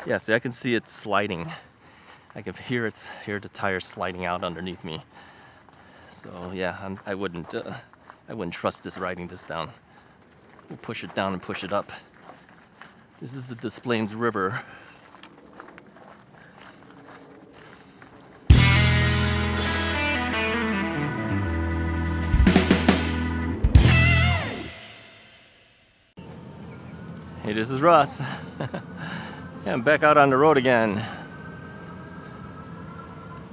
Yeah, see, I can see it sliding. I can hear the tires sliding out underneath me. So yeah, I wouldn't trust this riding this down. We'll push it down and push it up. This is the Des Plaines River. Hey, this is Russ. Yeah, I'm back out on the road again.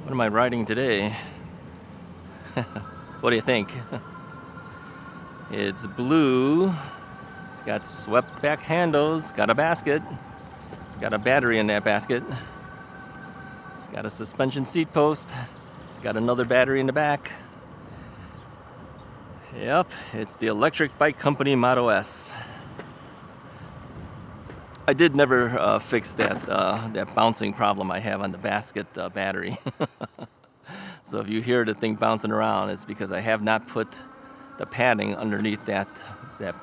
What am I riding today? What do you think? It's blue. It's got swept back handles, got a basket. It's got a battery in that basket. It's got a suspension seat post. It's got another battery in the back. Yep, it's the Electric Bike Company Model S. I did never fix that bouncing problem I have on the basket battery. So if you hear the thing bouncing around, it's because I have not put the padding underneath that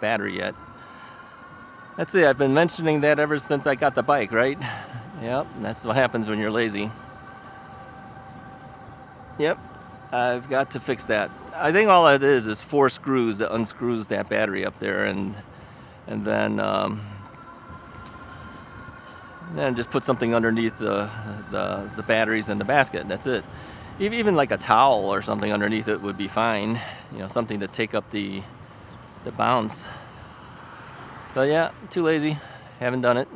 battery yet. That's it. I've been mentioning that ever since I got the bike, right? Yep, that's what happens when you're lazy. Yep, I've got to fix that. I think all it is 4 screws that unscrews that battery up there, and then just put something underneath the batteries in the basket. That's it. Even like a towel or something underneath it would be fine. You know, something to take up the bounce. But yeah, too lazy. Haven't done it.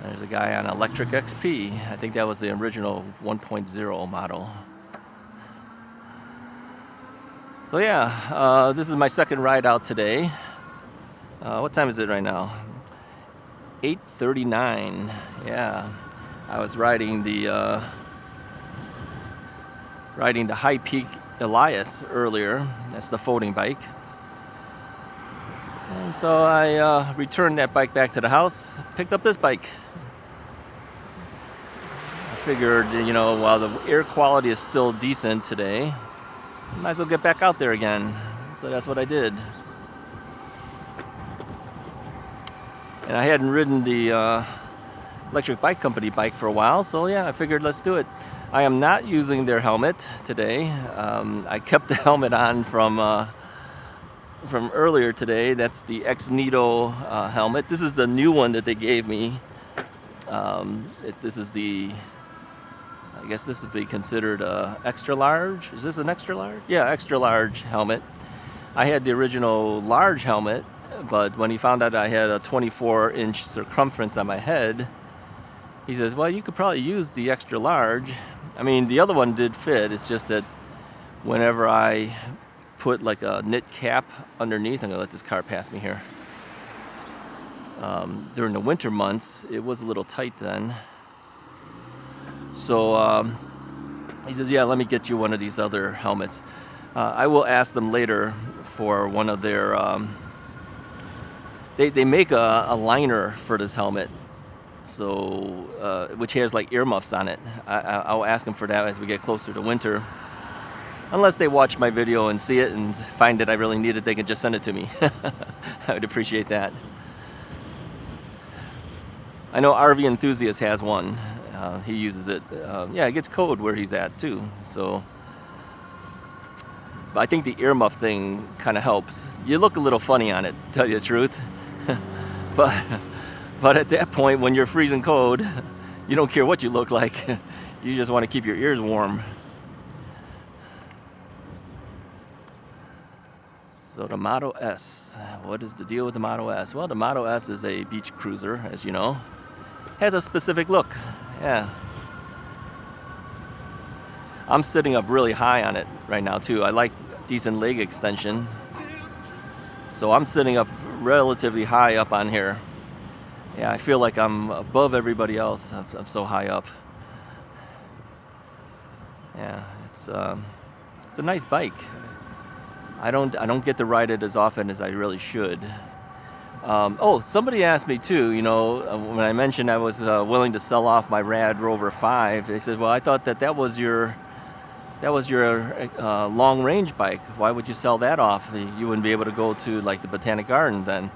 There's a guy on Electric XP. I think that was the original 1.0 model. So yeah, this is my second ride out today. What time is it right now? 8:39. Yeah, I was riding the High Peak Elias earlier. That's the folding bike. And so I returned that bike back to the house. Picked up this bike. I figured, you know, while the air quality is still decent today, might as well get back out there again. So that's what I did. And I hadn't ridden the Electric Bike Company bike for a while, so yeah, I figured let's do it. I am not using their helmet today. I kept the helmet on from earlier today. That's the Ex-Nito helmet. This is the new one that they gave me. This is I guess this would be considered extra large. Is this an extra large? Yeah, extra large helmet. I had the original large helmet, but when he found out I had a 24-inch circumference on my head, he says, well, you could probably use the extra large. I mean, the other one did fit. It's just that whenever I put like a knit cap underneath, I'm going to let this car pass me here. During the winter months, it was a little tight then. So he says, yeah, let me get you one of these other helmets. I will ask them later for one of their... They make a liner for this helmet, so which has like earmuffs on it. I'll ask them for that as we get closer to winter. Unless they watch my video and see it and find that I really need it, they can just send it to me. I would appreciate that. I know RV Enthusiast has one. He uses it. Yeah, it gets cold where he's at too. So, but I think the earmuff thing kind of helps. You look a little funny on it, to tell you the truth. But at that point, when you're freezing cold, you don't care what you look like. You just want to keep your ears warm. So the Model S, what is the deal with the Model S? Well, the Model S is a beach cruiser, as you know. Has a specific look, yeah. I'm sitting up really high on it right now too. I like decent leg extension. So I'm sitting up relatively high up on here. Yeah, I feel like I'm above everybody else. I'm so high up. Yeah, it's a nice bike. I don't get to ride it as often as I really should. Oh, somebody asked me too, you know, when I mentioned I was willing to sell off my Rad Rover 5, they said, well, I thought that was your long range bike. Why would you sell that off? You wouldn't be able to go to like the Botanic Garden then.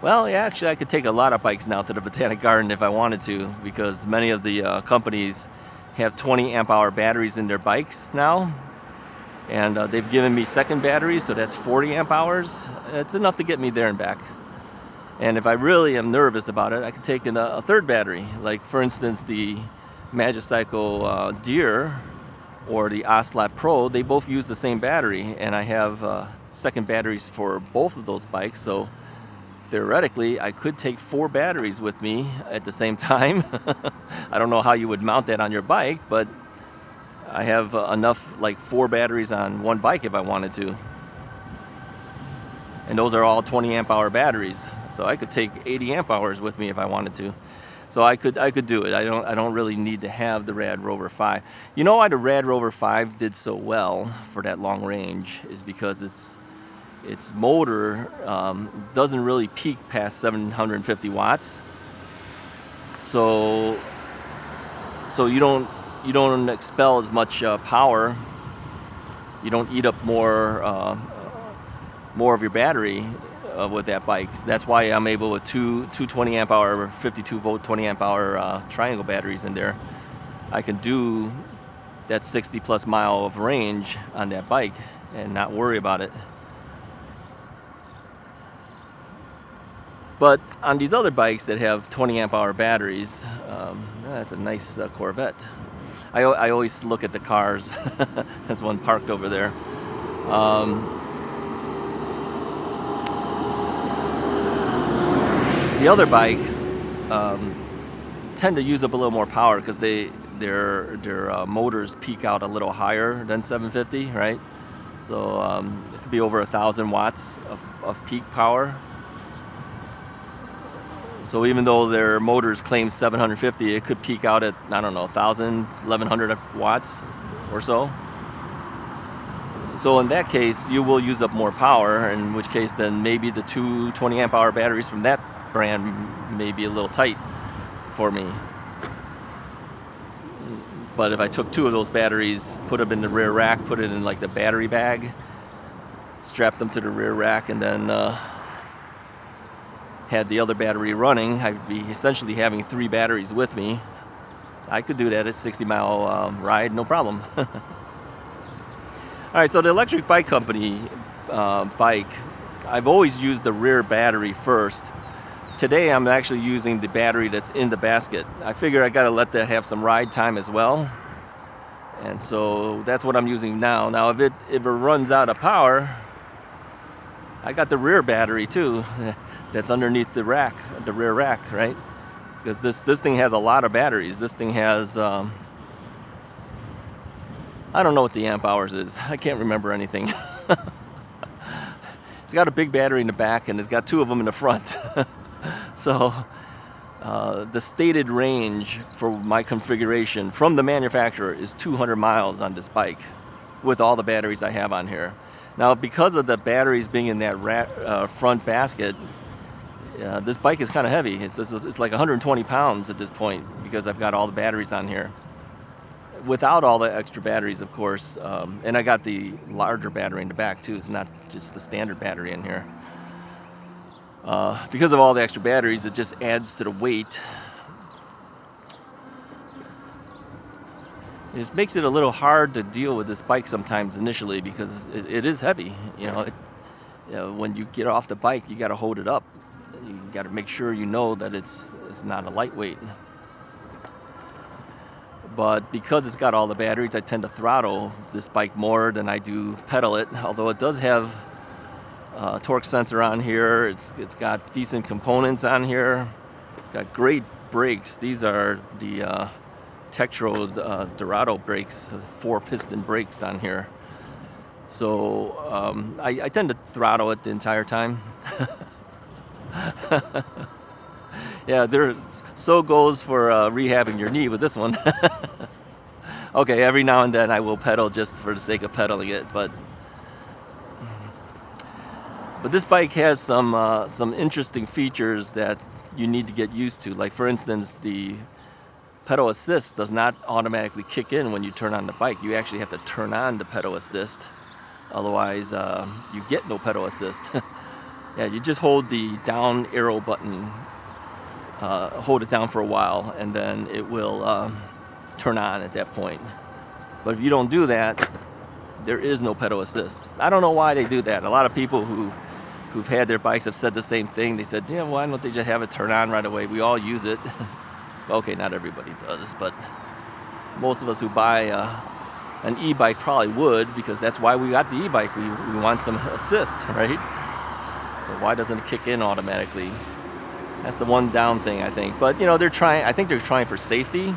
Well, yeah, actually, I could take a lot of bikes now to the Botanic Garden if I wanted to, because many of the companies have 20 amp hour batteries in their bikes now, and they've given me second batteries, so that's 40 amp hours. It's enough to get me there and back. And if I really am nervous about it, I could take in a third battery, like for instance the Magicycle Deer or the Ocelot Pro. They both use the same battery, and I have second batteries for both of those bikes, so theoretically I could take 4 batteries with me at the same time. I don't know how you would mount that on your bike, but I have enough, like 4 batteries on one bike if I wanted to. And those are all 20 amp hour batteries, so I could take 80 amp hours with me if I wanted to. So I could do it. I don't really need to have the Rad Rover 5. You know why the Rad Rover 5 did so well for that long range is because its motor doesn't really peak past 750 watts. So you don't expel as much power. You don't eat up more of your battery with that bike. That's why I'm able with two 20 amp hour 52 volt 20 amp hour triangle batteries in there. I can do that 60 plus mile of range on that bike and not worry about it. But on these other bikes that have 20 amp hour batteries, that's a nice Corvette. I always look at the cars. There's one parked over there. The other bikes tend to use up a little more power because their motors peak out a little higher than 750, right? So it could be over 1,000 watts of peak power. So even though their motors claim 750, it could peak out at, I don't know, 1,000, 1,100 watts or so. So in that case, you will use up more power, in which case then maybe the 2 20 amp hour batteries from that brand may be a little tight for me. But if I took 2 of those batteries, put them in the rear rack, put it in like the battery bag, strap them to the rear rack, and then had the other battery running, I'd be essentially having 3 batteries with me. I could do that at 60-mile ride, no problem. All right, so the electric bike company bike, I've always used the rear battery first. Today I'm actually using the battery that's in the basket. I figure I gotta let that have some ride time as well. And so that's what I'm using now. Now if it runs out of power, I got the rear battery too. That's underneath the rack, the rear rack, right? Because this thing has a lot of batteries. This thing has, I don't know what the amp hours is. I can't remember anything. It's got a big battery in the back and it's got 2 of them in the front. So the stated range for my configuration from the manufacturer is 200 miles on this bike with all the batteries I have on here. Now because of the batteries being in that front basket, this bike is kind of heavy. It's like 120 pounds at this point because I've got all the batteries on here. Without all the extra batteries, of course, and I got the larger battery in the back too. It's not just the standard battery in here. Because of all the extra batteries, it just adds to the weight. It just makes it a little hard to deal with this bike sometimes initially because it is heavy. You know, when you get off the bike, you got to hold it up. You got to make sure you know that it's not a lightweight. But because it's got all the batteries, I tend to throttle this bike more than I do pedal it. Although it does have a torque sensor on here. It's got decent components on here. It's got great brakes. These are the Tektro Dorado brakes, 4-piston brakes on here. So I tend to throttle it the entire time. Yeah, so goes for rehabbing your knee with this one. Okay, every now and then I will pedal just for the sake of pedaling it, but this bike has some interesting features that you need to get used to. Like for instance, the pedal assist does not automatically kick in when you turn on the bike. You actually have to turn on the pedal assist, otherwise you get no pedal assist. Yeah, you just hold the down arrow button, hold it down for a while, and then it will turn on at that point. But if you don't do that, there is no pedal assist. I don't know why they do that. A lot of people who've had their bikes have said the same thing. They said, yeah, why don't they just have it turn on right away? We all use it. Okay, not everybody does, but most of us who buy an e-bike probably would, because that's why we got the e-bike. We want some assist, right? So why doesn't it kick in automatically? That's the one down thing, I think. But you know, I think they're trying for safety,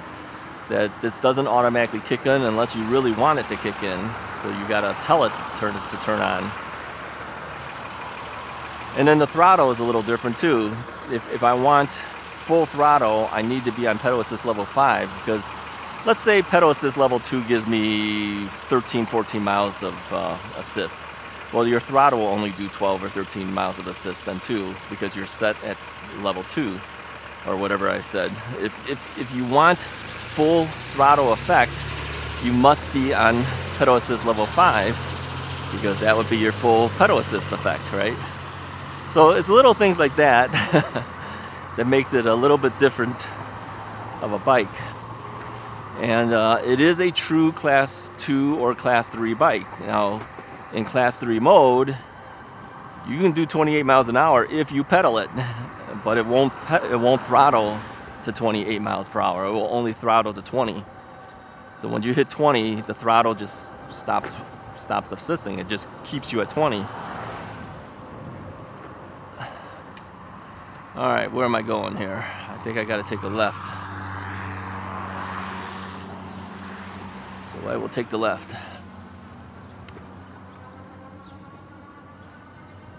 that it doesn't automatically kick in unless you really want it to kick in. So you gotta tell it to turn on. And then the throttle is a little different too. If I want full throttle, I need to be on pedal assist level 5, because let's say pedal assist level 2 gives me 13, 14 miles of assist. Well, your throttle will only do 12 or 13 miles of assist then too, because you're set at level 2 or whatever I said. If you want full throttle effect, you must be on pedal assist level 5, because that would be your full pedal assist effect, right? So it's little things like that that makes it a little bit different of a bike. And it is a true class 2 or class 3 bike. Now, in class 3 mode, you can do 28 miles an hour if you pedal it, but it won't throttle to 28 miles per hour. It will only throttle to 20. So when you hit 20, the throttle just stops assisting. It just keeps you at 20. All right, where am I going here? I think I got to take a left. So I will take the left.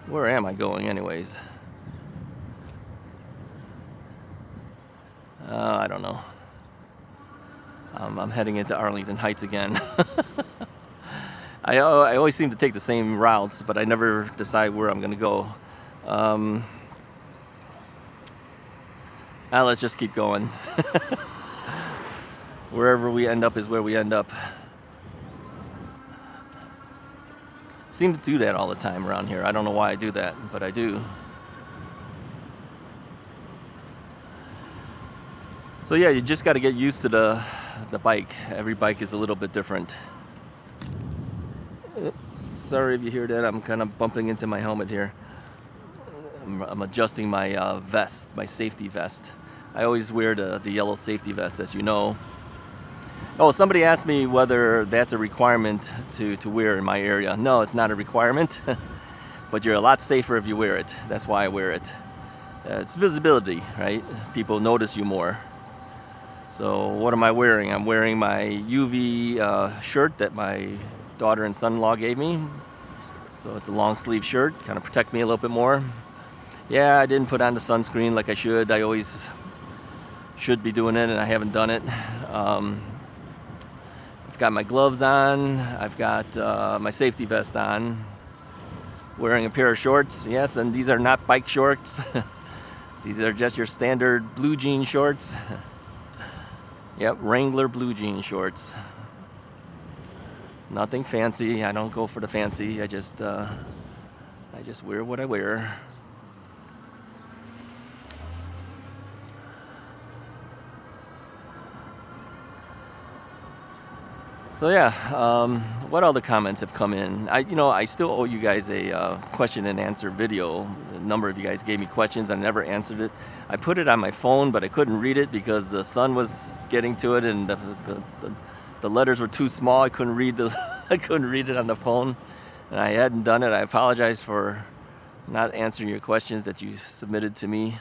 Where am I going anyways? I don't know. I'm heading into Arlington Heights again. I always seem to take the same routes, but I never decide where I'm going to go. Let's just keep going. Wherever we end up is where we end up. Seem to do that all the time around here. I don't know why I do that, but I do. So yeah, you just got to get used to the bike. Every bike is a little bit different. Sorry if you hear that. I'm kind of bumping into my helmet here. I'm adjusting my vest, my safety vest. I always wear the yellow safety vest, as you know. Oh, somebody asked me whether that's a requirement to wear in my area. No, it's not a requirement, but you're a lot safer if you wear it. That's why I wear it. It's visibility, right? People notice you more. So what am I wearing? I'm wearing my UV shirt that my daughter and son-in-law gave me. So it's a long sleeve shirt, kind of protect me a little bit more. Yeah, I didn't put on the sunscreen like I should. I always should be doing it, and I haven't done it. I've got my gloves on. I've got my safety vest on. Wearing a pair of shorts. Yes, and these are not bike shorts. These are just your standard blue jean shorts. Yep, Wrangler blue jean shorts. Nothing fancy. I don't go for the fancy. I just wear what I wear. So yeah, what other comments have come in? I still owe you guys a question and answer video. A number of you guys gave me questions. I never answered it. I put it on my phone, but I couldn't read it because the sun was getting to it, and the letters were too small. I couldn't read it on the phone, and I hadn't done it. I apologize for not answering your questions that you submitted to me.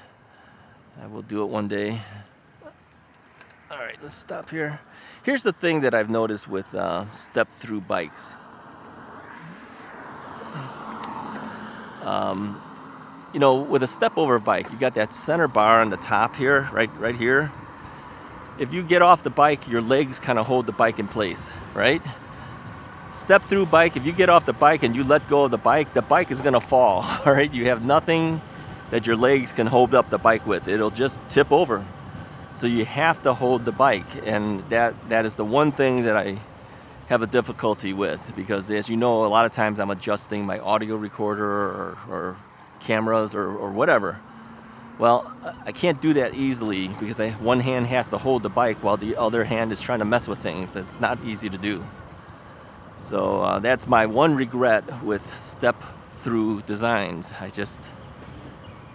I will do it one day. All right, let's stop here. Here's the thing that I've noticed with step-through bikes. With a step-over bike, you got that center bar on the top here, right here. If you get off the bike, your legs kind of hold the bike in place, right? Step-through bike, if you get off the bike and you let go of the bike is going to fall, all right? You have nothing that your legs can hold up the bike with. It'll just tip over. So you have to hold the bike, and that is the one thing that I have a difficulty with, because as you know, a lot of times I'm adjusting my audio recorder or cameras or whatever. Well, I can't do that easily because one hand has to hold the bike while the other hand is trying to mess with things. It's not easy to do. So that's my one regret with step-through designs. I just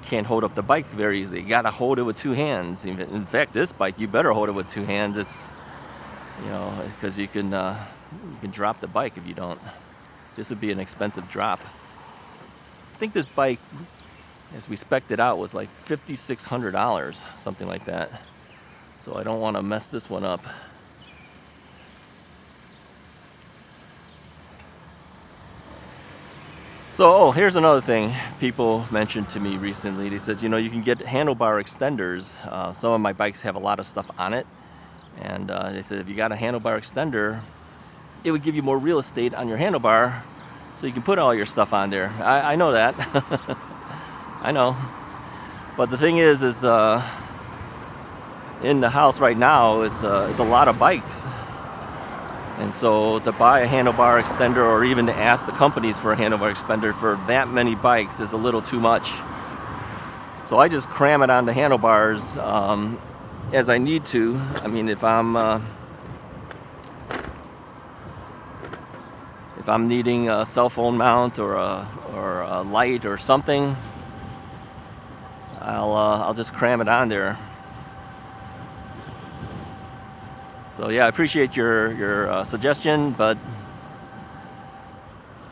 can't hold up the bike very easily. You gotta hold it with two hands. In fact, this bike, you better hold it with two hands. It's, you know, because you can drop the bike if you don't. This would be an expensive drop. I think this bike, as we spec'd it out, was like $5,600, something like that. So I don't want to mess this one up. So, here's another thing people mentioned to me recently. They said, you know, you can get handlebar extenders. Some of my bikes have a lot of stuff on it. And they said if you got a handlebar extender, it would give you more real estate on your handlebar so you can put all your stuff on there. I know that. I know. But the thing is in the house right now is a lot of bikes. And so to buy a handlebar extender or even to ask the companies for a handlebar extender for that many bikes is a little too much. So I just cram it on the handlebars as I need to. I mean, if I'm needing a cell phone mount or a light or something, I'll just cram it on there. So yeah, I appreciate your suggestion, but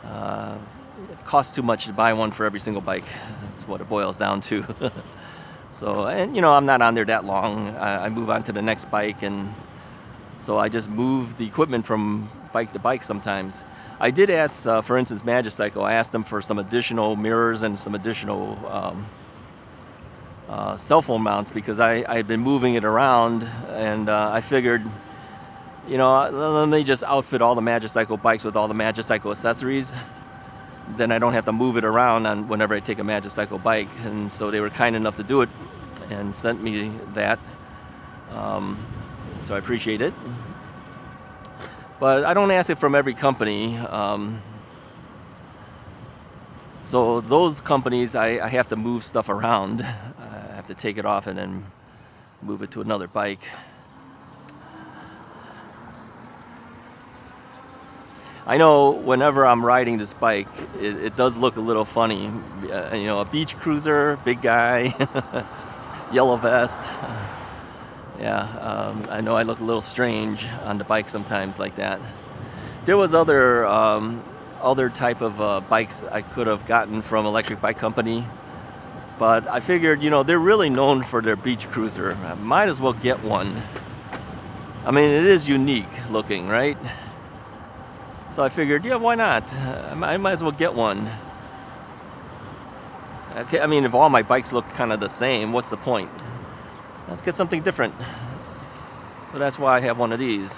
it costs too much to buy one for every single bike. That's what it boils down to. So, and you know, I'm not on there that long. I move on to the next bike, and so I just move the equipment from bike to bike sometimes. I did ask, for instance, Magicycle, I asked them for some additional mirrors and some additional cell phone mounts because I had been moving it around, and I figured, you know, let me just outfit all the Magicycle bikes with all the Magicycle accessories. Then I don't have to move it around whenever I take a Magicycle bike. And so they were kind enough to do it and sent me that. So I appreciate it. But I don't ask it from every company. So those companies, I have to move stuff around. I have to take it off and then move it to another bike. I know whenever I'm riding this bike, it does look a little funny. You know, a beach cruiser, big guy, yellow vest. Yeah, I know I look a little strange on the bike sometimes like that. There was other type of bikes I could have gotten from Electric Bike Company, but I figured, you know, they're really known for their beach cruiser. I might as well get one. I mean, it is unique looking, right? So I figured, yeah, why not? I might as well get one. Okay, I mean, if all my bikes look kind of the same, what's the point? Let's get something different. So that's why I have one of these.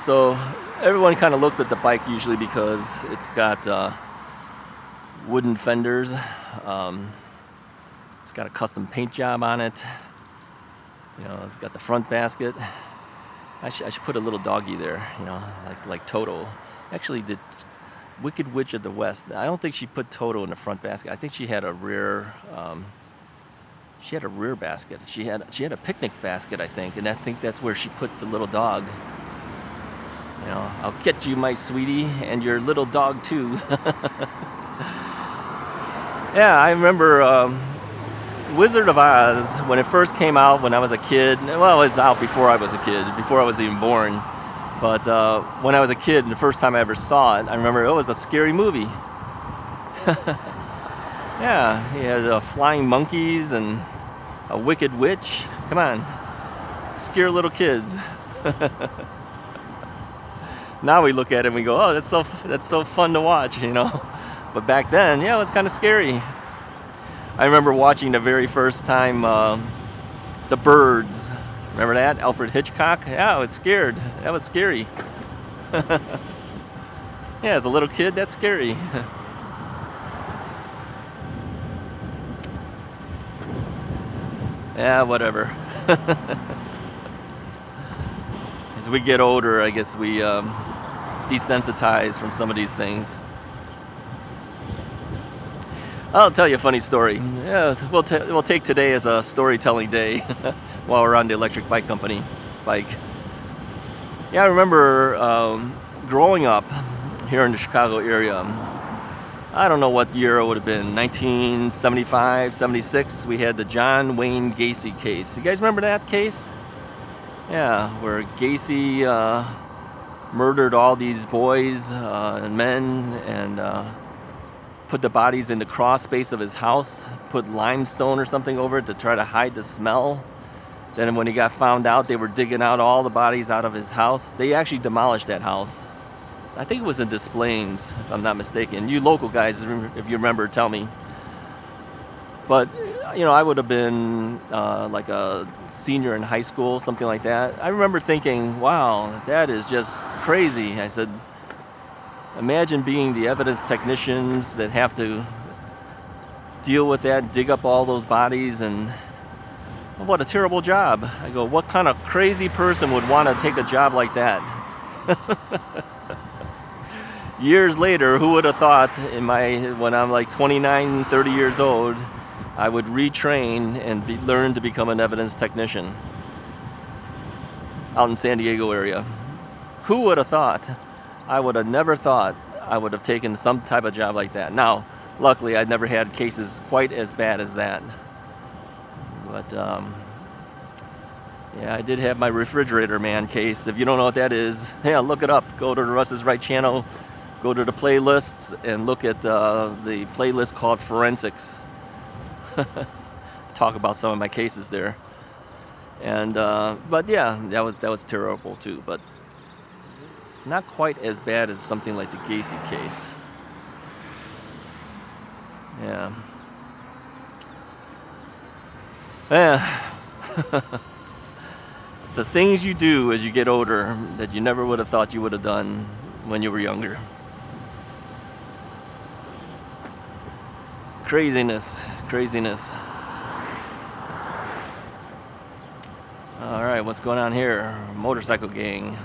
So everyone kind of looks at the bike usually because it's got wooden fenders. It's got a custom paint job on it. You know, it's got the front basket. I should put a little doggy there, you know, like Toto. Actually, the Wicked Witch of the West, I don't think she put Toto in the front basket. I think she had a rear basket. She had a picnic basket, I think, and I think that's where she put the little dog. You know, I'll get you, my sweetie, and your little dog too. Yeah, I remember Wizard of Oz, when it first came out when I was a kid. Well, it was out before I was a kid, before I was even born. But when I was a kid, and the first time I ever saw it, I remember it was a scary movie. Yeah, he had flying monkeys and a wicked witch. Come on, scare little kids. Now we look at it and we go, oh, that's so fun to watch, you know. But back then, yeah, it was kind of scary. I remember watching the very first time The Birds. Remember that? Alfred Hitchcock? Yeah, I was scared. That was scary. Yeah, as a little kid, that's scary. Yeah, whatever. As as we get older, I guess we desensitize from some of these things. I'll tell you a funny story. Yeah, we'll take today as a storytelling day while we're on the electric bike company bike. Yeah, I remember growing up here in the Chicago area. I don't know what year it would have been, 1975, 76. We had the John Wayne Gacy case. You guys remember that case? Yeah, where Gacy murdered all these boys and men and put the bodies in the crawl space of his house, put limestone or something over it to try to hide the smell. Then when he got found out, they were digging out all the bodies out of his house. They actually demolished that house. I think it was in Des Plaines, if I'm not mistaken. You local guys, if you remember, tell me. But, you know, I would have been like a senior in high school, something like that. I remember thinking, wow, that is just crazy. I said, imagine being the evidence technicians that have to deal with that, dig up all those bodies, and what a terrible job. I go, what kind of crazy person would want to take a job like that? Years later, who would have thought when I'm like 29, 30 years old, I would retrain and learn to become an evidence technician out in San Diego area. Who would have thought? I would have never thought I would have taken some type of job like that. Now, luckily, I'd never had cases quite as bad as that. But, yeah, I did have my refrigerator man case. If you don't know what that is, yeah, look it up. Go to the Russ is Right channel. Go to the playlists and look at the playlist called Forensics. Talk about some of my cases there. And but yeah, that was terrible too. But not quite as bad as something like the Gacy case. Yeah. Yeah. The things you do as you get older that you never would have thought you would have done when you were younger. Craziness. All right, what's going on here? Motorcycle gang.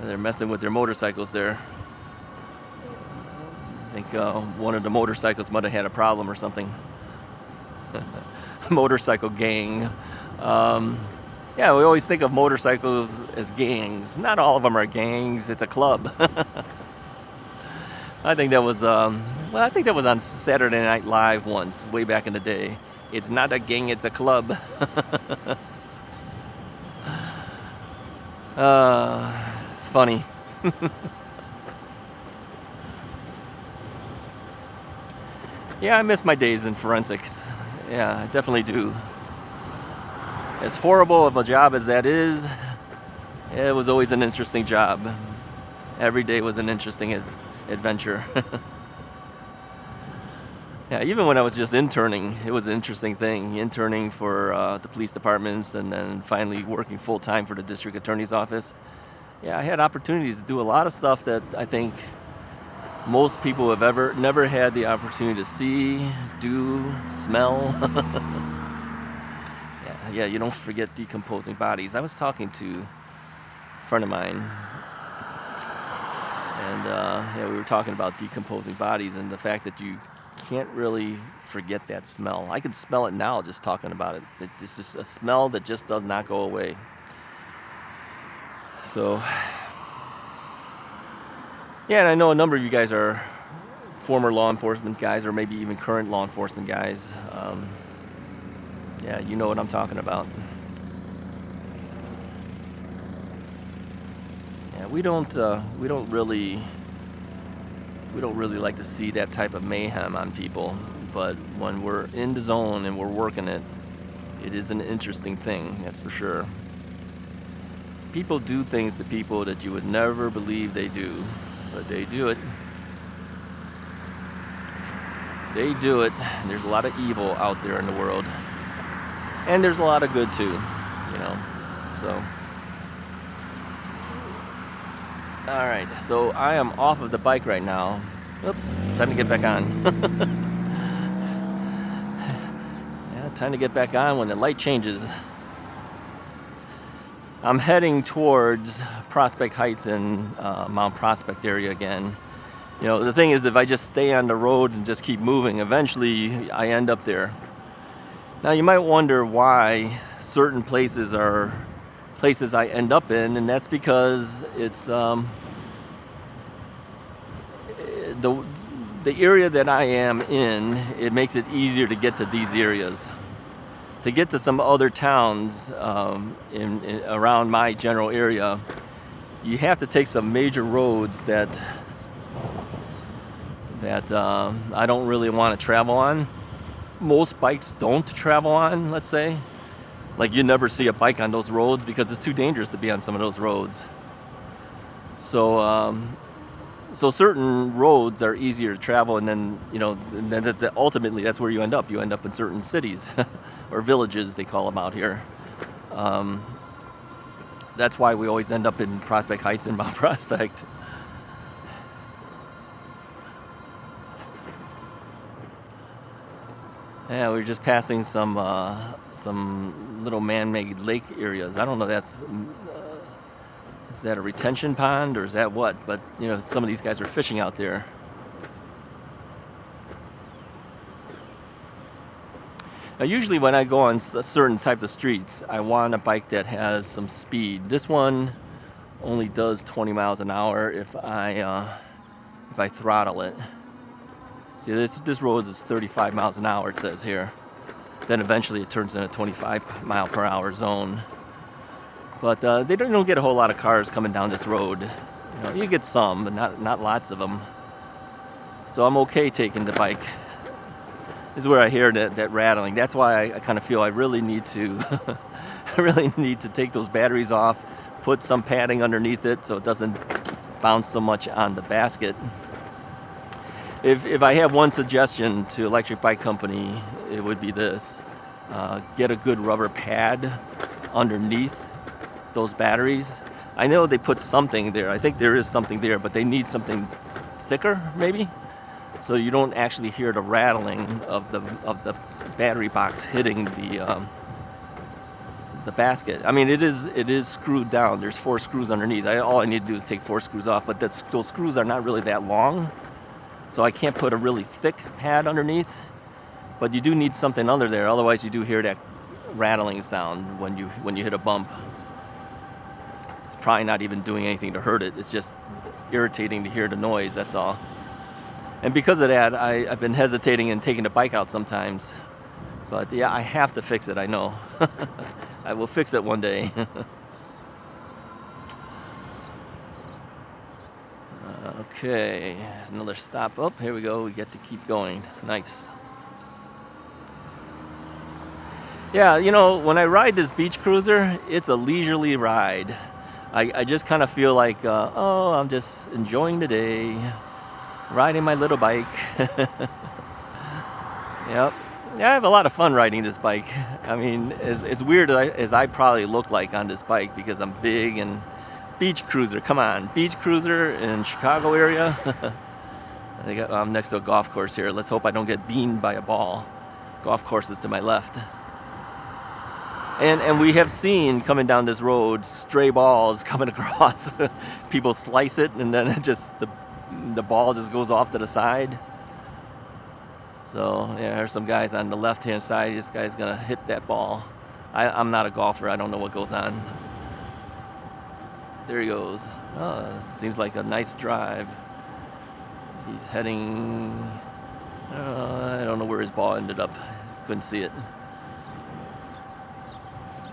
They're messing with their motorcycles there. I think one of the motorcycles might have had a problem or something. Motorcycle gang. Yeah, we always think of motorcycles as gangs. Not all of them are gangs. It's a club. I think that was on Saturday Night Live once, way back in the day. It's not a gang, it's a club. Funny. Yeah, I miss my days in forensics. Yeah, I definitely do. As horrible of a job as that is, it was always an interesting job. Every day was an interesting adventure. Yeah, even when I was just interning, it was an interesting thing. Interning for the police departments and then finally working full-time for the district attorney's office. Yeah, I had opportunities to do a lot of stuff that I think most people have never had the opportunity to see, do, smell. Yeah, you don't forget decomposing bodies. I was talking to a friend of mine, and yeah, we were talking about decomposing bodies and the fact that you can't really forget that smell. I can smell it now just talking about it. It's just a smell that just does not go away. So, yeah, and I know a number of you guys are former law enforcement guys or maybe even current law enforcement guys. Yeah, you know what I'm talking about. Yeah, we don't really like to see that type of mayhem on people, but when we're in the zone and we're working it, it is an interesting thing, that's for sure. People do things to people that you would never believe they do, but they do it. They do it. There's a lot of evil out there in the world. And there's a lot of good too, you know, so. Alright, so I am off of the bike right now. Oops, time to get back on. Yeah, time to get back on when the light changes. I'm heading towards Prospect Heights and Mount Prospect area again. You know, the thing is, if I just stay on the road and just keep moving, eventually I end up there. Now you might wonder why certain places are places I end up in, and that's because it's the area that I am in, it makes it easier to get to these areas. To get to some other towns around my general area, you have to take some major roads that I don't really want to travel on. Most bikes don't travel on, let's say. Like, you never see a bike on those roads because it's too dangerous to be on some of those roads. So so certain roads are easier to travel, and then, you know, ultimately that's where you end up. You end up in certain cities or villages, they call them out here. That's why we always end up in Prospect Heights and Mount Prospect. Yeah, we're just passing some little man-made lake areas. I don't know, is that a retention pond or is that what? But, you know, some of these guys are fishing out there. Now, usually when I go on certain types of streets, I want a bike that has some speed. This one only does 20 miles an hour if I throttle it. See, this road is 35 miles an hour, it says here. Then eventually it turns into a 25 mile per hour zone. But they don't get a whole lot of cars coming down this road. You know, you get some, but not lots of them. So I'm okay taking the bike. This is where I hear that rattling. That's why I kind of feel I really need to take those batteries off, put some padding underneath it so it doesn't bounce so much on the basket. If I have one suggestion to electric bike company, it would be this. Get a good rubber pad underneath those batteries. I know they put something there. I think there is something there, but they need something thicker, maybe, so you don't actually hear the rattling of the battery box hitting the basket. I mean, it is screwed down. There's 4 screws underneath. All I need to do is take 4 screws off, but those screws are not really that long. So I can't put a really thick pad underneath, but you do need something under there. Otherwise, you do hear that rattling sound when you hit a bump. It's probably not even doing anything to hurt it. It's just irritating to hear the noise. That's all. And because of that, I've been hesitating and taking the bike out sometimes. But yeah, I have to fix it. I know. I will fix it one day. Okay, another stop. Oh, here we go. We get to keep going. Nice. Yeah, you know, when I ride this beach cruiser, it's a leisurely ride. I just kind of feel like, oh, I'm just enjoying the day, riding my little bike. Yep. Yeah, I have a lot of fun riding this bike. I mean, as weird as I probably look like on this bike because I'm big and beach cruiser, come on, beach cruiser in Chicago area. I'm next to a golf course here. Let's hope I don't get beamed by a ball. Golf course is to my left. And we have seen coming down this road stray balls coming across. People slice it and then the ball just goes off to the side. So yeah, there's some guys on the left hand side. This guy's gonna hit that ball. I'm not a golfer. I don't know what goes on. There he goes. Oh, seems like a nice drive. He's heading... I don't know where his ball ended up. Couldn't see it.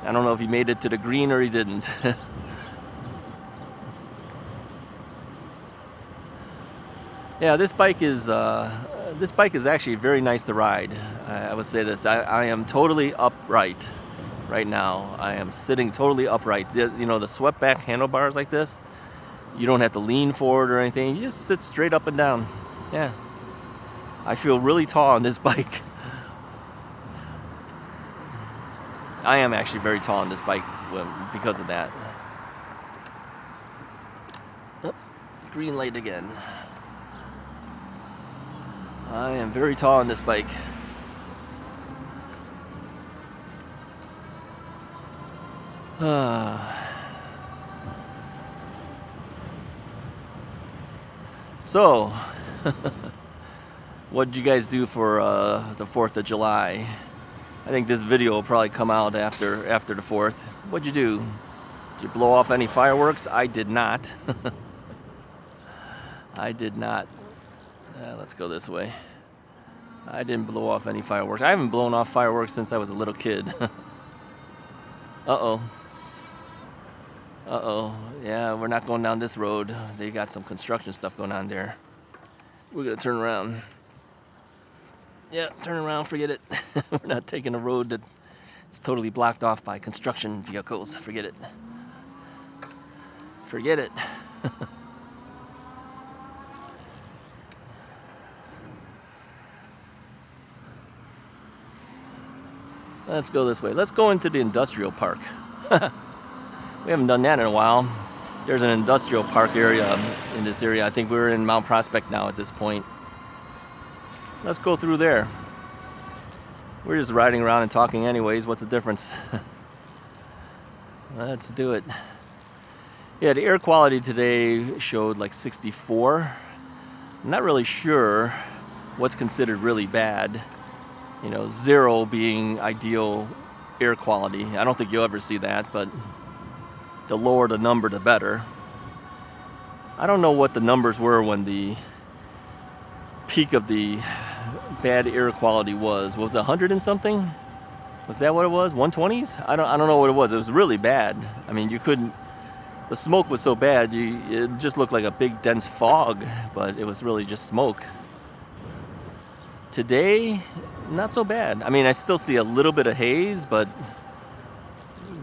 I don't know if he made it to the green or he didn't. Yeah, this bike is actually very nice to ride. I would say this. I am totally upright. Right now, I am sitting totally upright. You know, the swept back handlebars like this, you don't have to lean forward or anything. You just sit straight up and down. Yeah. I feel really tall on this bike. I am actually very tall on this bike because of that. Oh, green light again. I am very tall on this bike. So, what did you guys do for the 4th of July? I think this video will probably come out after the 4th. What'd you do? Did you blow off any fireworks? I did not. I did not. Let's go this way. I didn't blow off any fireworks. I haven't blown off fireworks since I was a little kid. Uh-oh. Uh-oh. Yeah, we're not going down this road. They got some construction stuff going on there. We're gonna turn around. Yeah, turn around, forget it. We're not taking a road that's totally blocked off by construction vehicles. Forget it. Forget it. Let's go this way. Let's go into the industrial park. We haven't done that in a while. There's an industrial park area in this area. I think we're in Mount Prospect now at this point. Let's go through there. We're just riding around and talking anyways. What's the difference? Let's do it. Yeah, the air quality today showed like 64. I'm not really sure what's considered really bad. You know, 0 being ideal air quality. I don't think you'll ever see that, but the lower the number, the better. I don't know what the numbers were when the peak of the bad air quality was. Was it 100 and something? Was that what it was? 120s? I don't know what it was. It was really bad. I mean, you couldn't. The smoke was so bad, it just looked like a big dense fog, but it was really just smoke. Today, not so bad. I mean, I still see a little bit of haze, but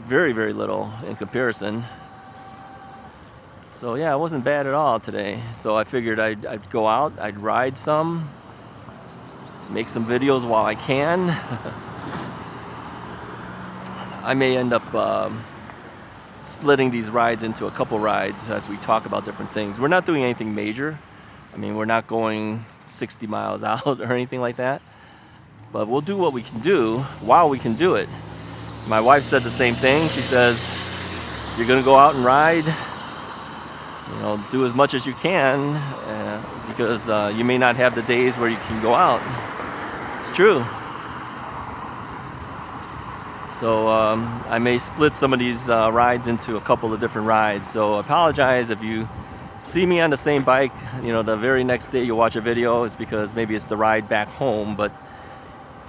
very, very little in comparison. So yeah, it wasn't bad at all today. So I figured I'd go out, I'd ride some, make some videos while I can. I may end up splitting these rides into a couple rides as we talk about different things. We're not doing anything major. I mean, we're not going 60 miles out or anything like that. But we'll do what we can do while we can do it. My wife said the same thing. She says, you're gonna go out and ride, you know, do as much as you can because you may not have the days where you can go out. It's true. So I may split some of these rides into a couple of different rides. So I apologize if you see me on the same bike, you know, the very next day you watch a video. It's because maybe it's the ride back home. But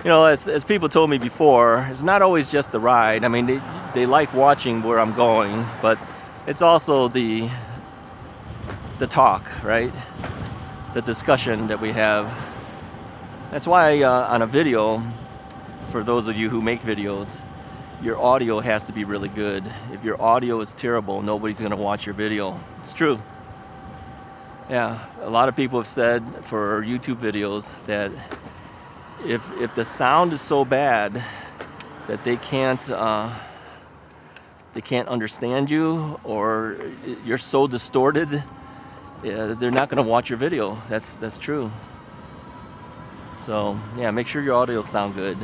you know, as people told me before, it's not always just the ride. I mean, they like watching where I'm going, but it's also the talk, right? The discussion that we have. That's why on a video, for those of you who make videos, your audio has to be really good. If your audio is terrible, nobody's gonna watch your video. It's true. Yeah, a lot of people have said for YouTube videos that if the sound is so bad that they can't understand you, or you're so distorted, they're not going to watch your video. That's true. So yeah, make sure your audio sound good.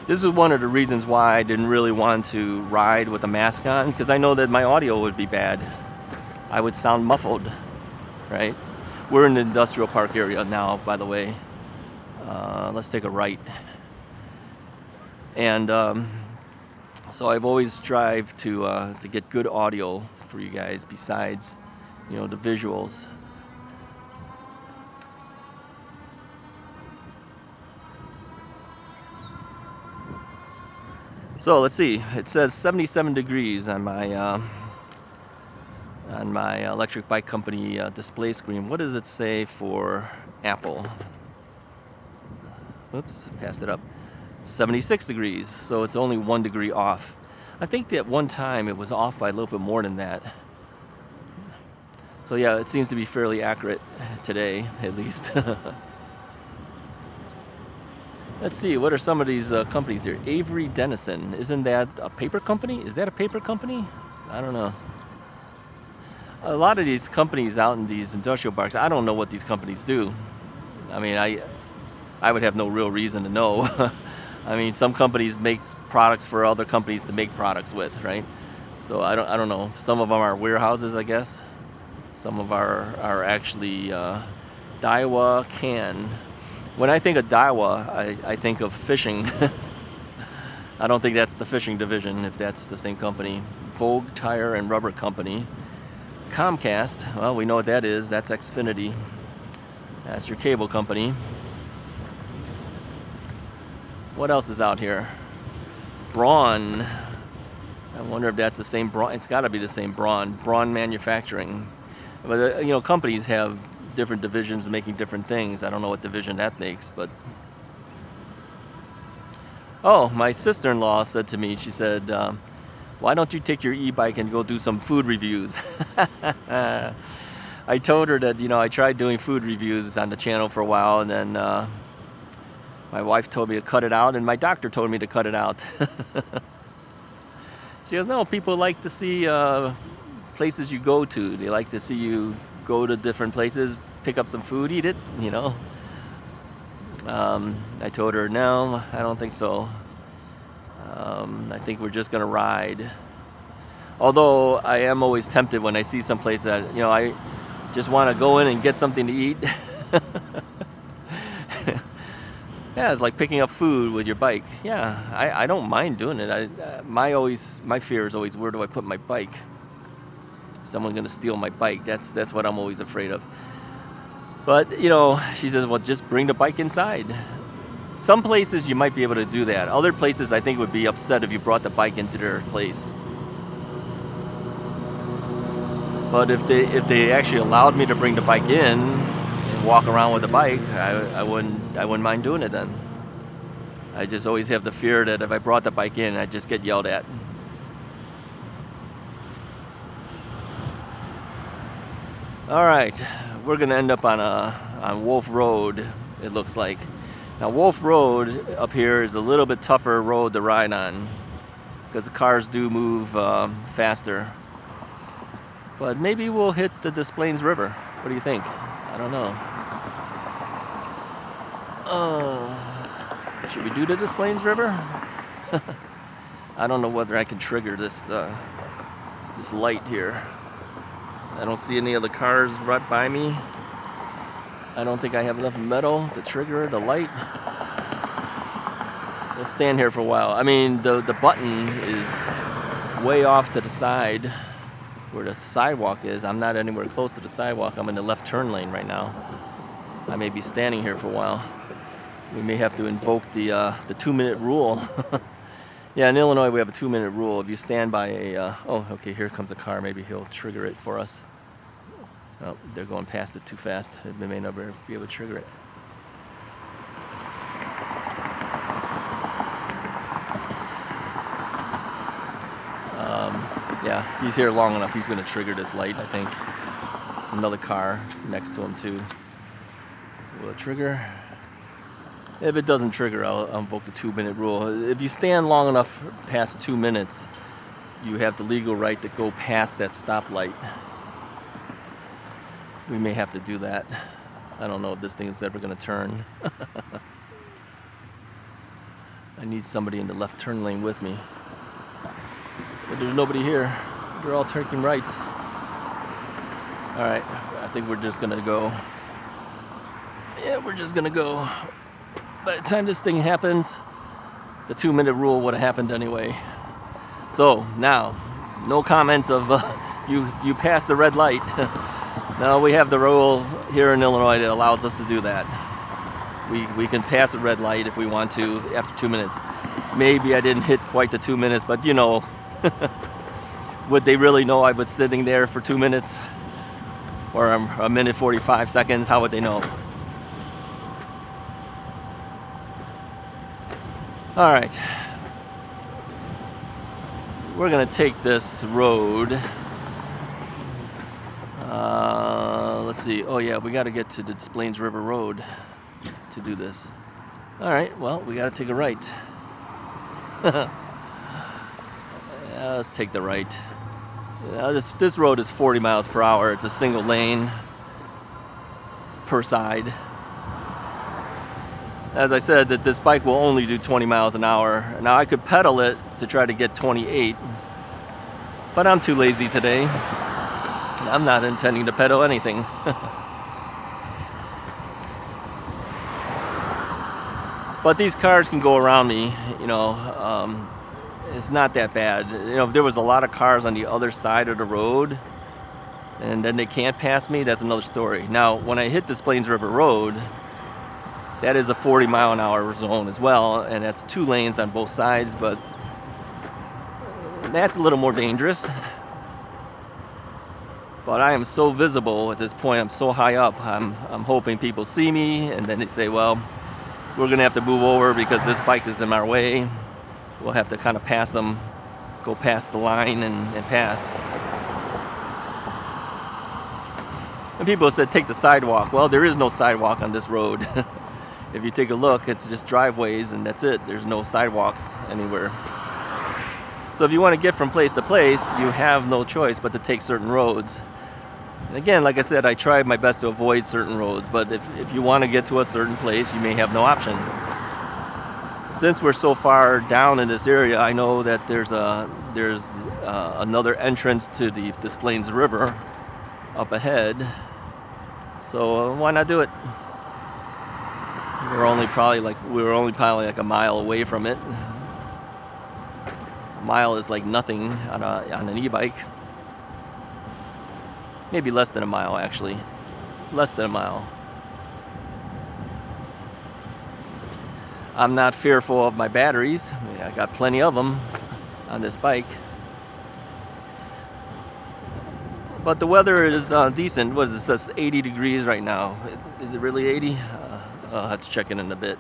This is one of the reasons why I didn't really want to ride with a mask on, because I know that my audio would be bad. I would sound muffled, right? We're in the industrial park area now, by the way. Let's take a right. And so I've always strived to get good audio for you guys besides, you know, the visuals. So let's see. It says 77 degrees on my electric bike company display screen. What does it say for Apple? Oops, passed it up. 76 degrees, so it's only 1 degree off. I think that one time it was off by a little bit more than that. So yeah, it seems to be fairly accurate today, at least. Let's see, what are some of these companies here? Avery Dennison, isn't that a paper company? Is that a paper company? I don't know. A lot of these companies out in these industrial parks, I don't know what these companies do. I mean, I would have no real reason to know. I mean, some companies make products for other companies to make products with, right? So I don't know. Some of them are warehouses, I guess. Some of our actually Daiwa can. When I think of Daiwa, I think of fishing. I don't think that's the fishing division, if that's the same company. Vogue Tire and Rubber Company. Comcast, well, we know what that is. That's Xfinity. That's your cable company. What else is out here? Braun. I wonder if that's the same Braun. It's got to be the same Braun. Braun Manufacturing. But you know, companies have different divisions making different things. I don't know what division that makes, but oh, my sister-in-law said to me, she said, why don't you take your e-bike and go do some food reviews? I told her that, you know, I tried doing food reviews on the channel for a while, and then my wife told me to cut it out, and my doctor told me to cut it out. She goes, no, people like to see places you go to. They like to see you go to different places, pick up some food, eat it, you know. I told her, no, I don't think so. I think we're just going to ride. Although I am always tempted when I see some place that, you know, I just want to go in and get something to eat. Yeah, it's like picking up food with your bike. Yeah, I don't mind doing it. My fear is always, where do I put my bike? Someone's going to steal my bike. That's what I'm always afraid of. But, you know, she says, well, just bring the bike inside. Some places you might be able to do that. Other places I think would be upset if you brought the bike into their place. But if they actually allowed me to bring the bike in and walk around with the bike, I wouldn't mind doing it then. I just always have the fear that if I brought the bike in, I'd just get yelled at. All right, we're gonna end up on Wolf Road, it looks like. Now Wolf Road up here is a little bit tougher road to ride on because the cars do move faster. But maybe we'll hit the Des Plaines River. What do you think? I don't know. Should we do the Des Plaines River? I don't know whether I can trigger this light here. I don't see any other cars right by me. I don't think I have enough metal to trigger the light. We'll stand here for a while. I mean, the button is way off to the side where the sidewalk is. I'm not anywhere close to the sidewalk. I'm in the left turn lane right now. I may be standing here for a while. We may have to invoke the 2-minute rule. Yeah, in Illinois we have a 2-minute rule. If you stand by a, oh, okay, here comes a car. Maybe he'll trigger it for us. Oh, they're going past it too fast. They may never be able to trigger it. Yeah, he's here long enough. He's going to trigger this light, I think. There's another car next to him, too. Will it trigger? If it doesn't trigger, I'll invoke the 2-minute rule. If you stand long enough past 2 minutes, you have the legal right to go past that stoplight. We may have to do that. I don't know if this thing is ever going to turn. I need somebody in the left turn lane with me. But there's nobody here. They're all taking rights. Alright, I think we're just going to go. Yeah, we're just going to go. By the time this thing happens, the 2-minute rule would have happened anyway. So, now, no comments of you passed the red light. No, we have the rule here in Illinois that allows us to do that. We can pass a red light if we want to after 2 minutes. Maybe I didn't hit quite the 2 minutes, but you know, would they really know I was sitting there for 2 minutes? Or a minute 45 seconds? How would they know? All right. We're gonna take this road. Let's see. Oh yeah, we got to get to the Des Plaines River Road to do this. All right. Well, we got to take a right. Yeah, let's take the right. This road is 40 miles per hour. It's a single lane per side. As I said, that this bike will only do 20 miles an hour. Now I could pedal it to try to get 28, but I'm too lazy today. I'm not intending to pedal anything. But these cars can go around me, you know. It's not that bad. You know, if there was a lot of cars on the other side of the road and then they can't pass me, that's another story. Now, when I hit Des Plaines River Road, that is a 40-mile-an-hour zone as well, and that's 2 lanes on both sides, but that's a little more dangerous. But I am so visible at this point, I'm so high up, I'm hoping people see me, and then they say, well, we're gonna have to move over because this bike is in our way. We'll have to kind of pass them, go past the line and pass. And people said, take the sidewalk. Well, there is no sidewalk on this road. If you take a look, it's just driveways and that's it. There's no sidewalks anywhere. So if you want to get from place to place, you have no choice but to take certain roads. And again, like I said, I tried my best to avoid certain roads, but if you want to get to a certain place, you may have no option. Since we're so far down in this area, I know that there's another entrance to the Des Plaines River up ahead. So why not do it? We were only probably like a mile away from it. A mile is like nothing on an e-bike. Maybe less than a mile, actually. Less than a mile. I'm not fearful of my batteries. I got plenty of them on this bike. But the weather is decent. What is it? It says 80 degrees right now. Is it really 80? I'll have to check it in a bit.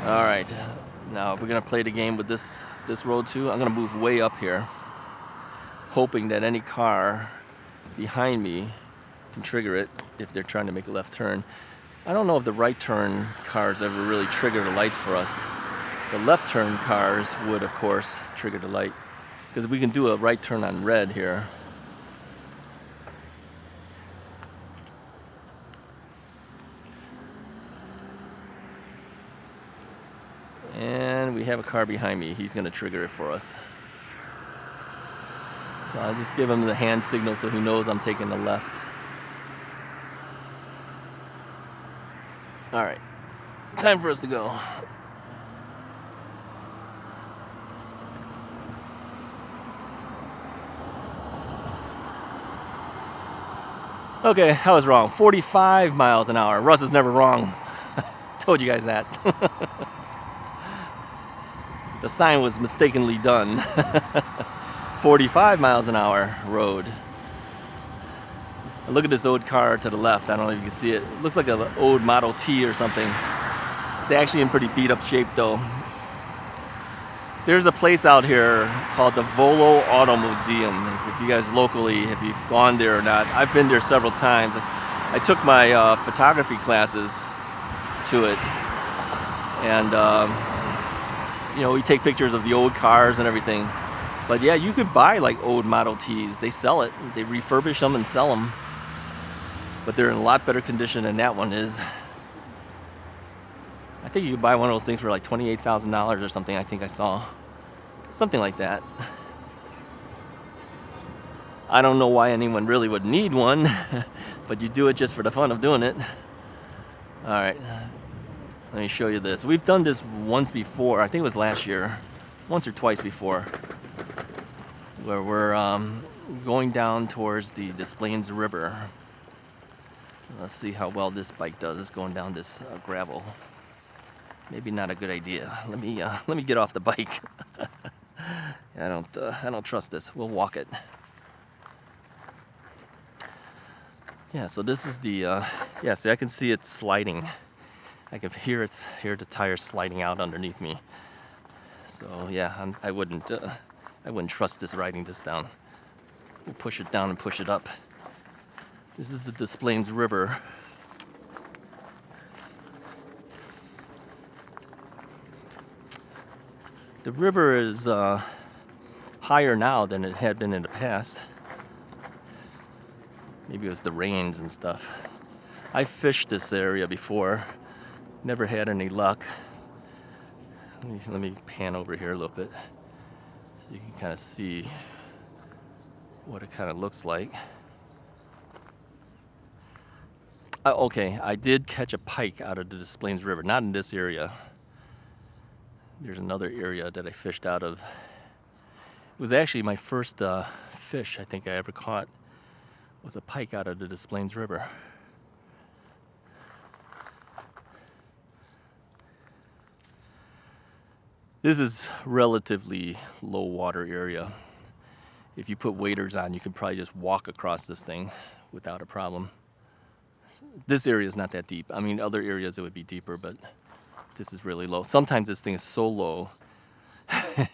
All right. Now we're gonna play the game with this road too. I'm gonna move way up here, hoping that any car behind me can trigger it if they're trying to make a left turn. I don't know if the right turn cars ever really trigger the lights for us. The left turn cars would, of course, trigger the light, because we can do a right turn on red here. And we have a car behind me. He's going to trigger it for us. So I'll just give him the hand signal so he knows I'm taking the left. All right, time for us to go. Okay, I was wrong. 45 miles an hour. Russ is never wrong. Told you guys that. The sign was mistakenly done. 45 miles an hour road. Look at this old car to the left. I don't know if you can see it. It looks like an old Model T or something. It's actually in pretty beat up shape though. There's a place out here called the Volo Auto Museum. If you guys locally, if you've gone there or not, I've been there several times. I took my photography classes to it. And you know, we take pictures of the old cars and everything. But yeah, you could buy like old Model Ts. They sell it. They refurbish them and sell them. But they're in a lot better condition than that one is. I think you could buy one of those things for like $28,000 or something. I think I saw something like that. I don't know why anyone really would need one, but you do it just for the fun of doing it. All right, let me show you this. We've done this once before. I think it was last year, once or twice before, where we're going down towards the Des Plaines River. Let's see how well this bike does. It's going down this gravel. Maybe not a good idea. Let me get off the bike. I don't trust this. We'll walk it. Yeah. So this is the yeah. See, I can see it sliding. I can hear the tires sliding out underneath me. So yeah, I wouldn't trust this riding this down. We'll push it down and push it up. This is the Des Plaines River. The river is higher now than it had been in the past. Maybe it was the rains and stuff. I fished this area before. Never had any luck. Let me pan over here a little bit. You can kind of see what it kind of looks like. Okay, I did catch a pike out of the Des Plaines River, not in this area. There's another area that I fished out of. It was actually my first fish I think I ever caught was a pike out of the Des Plaines River. This is relatively low water area. If you put waders on, you could probably just walk across this thing without a problem. This area is not that deep. I mean, other areas it would be deeper, but this is really low. Sometimes this thing is so low,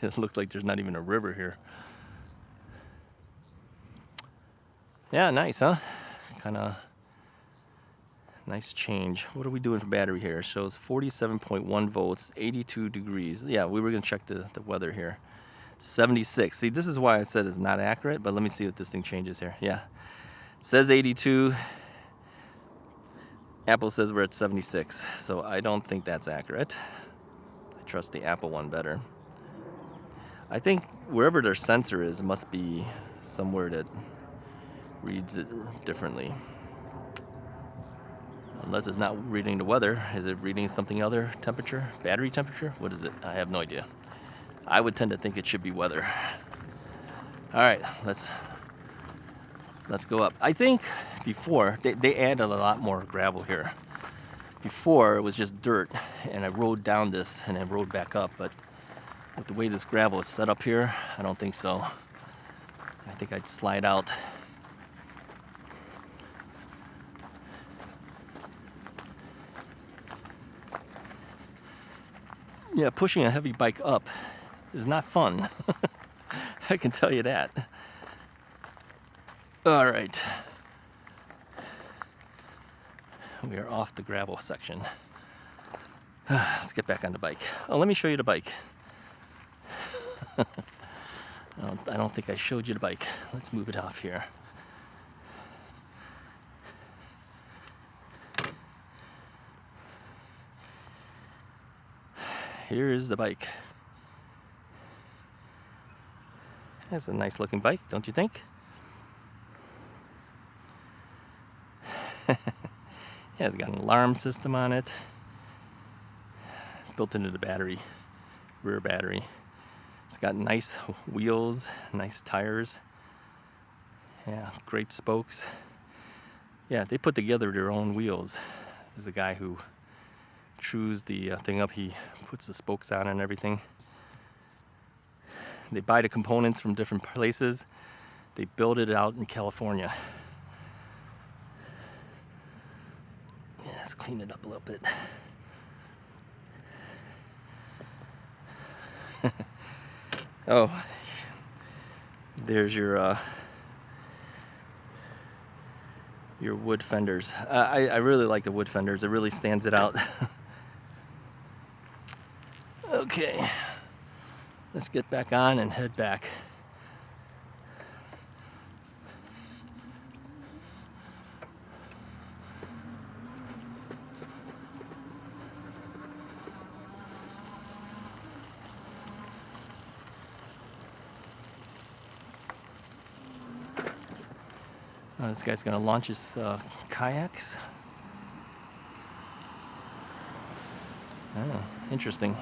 it looks like there's not even a river here. Yeah, nice, huh? Kind of nice change. What are we doing for battery here? It shows 47.1 volts, 82 degrees. Yeah, we were going to check the weather here. 76. See, this is why I said it's not accurate, but let me see what this thing changes here. Yeah, it says 82. Apple says we're at 76, so I don't think that's accurate. I trust the Apple one better. I think wherever their sensor is must be somewhere that reads it differently. Unless it's not reading the weather. Is it reading something other? Temperature? Battery temperature? What is it? I have no idea. I would tend to think it should be weather. Alright, let's go up. I think before, they added a lot more gravel here. Before, it was just dirt, and I rode down this and then rode back up, but with the way this gravel is set up here, I don't think so. I think I'd slide out. Yeah, pushing a heavy bike up is not fun. I can tell you that. All right. We are off the gravel section. Let's get back on the bike. Oh, let me show you the bike. I don't think I showed you the bike. Let's move it off here. Here is the bike. That's a nice looking bike, don't you think? Yeah, it's got an alarm system on it. It's built into the battery, rear battery. It's got nice wheels, nice tires. Yeah, great spokes. Yeah, they put together their own wheels. There's a guy who chews the thing up. He puts the spokes on and everything. They buy the components from different places. They build it out in California. Yeah, let's clean it up a little bit. Oh, there's your wood fenders. I really like the wood fenders. It really stands it out. Okay, let's get back on and head back. This guy's gonna launch his kayaks. Oh, interesting.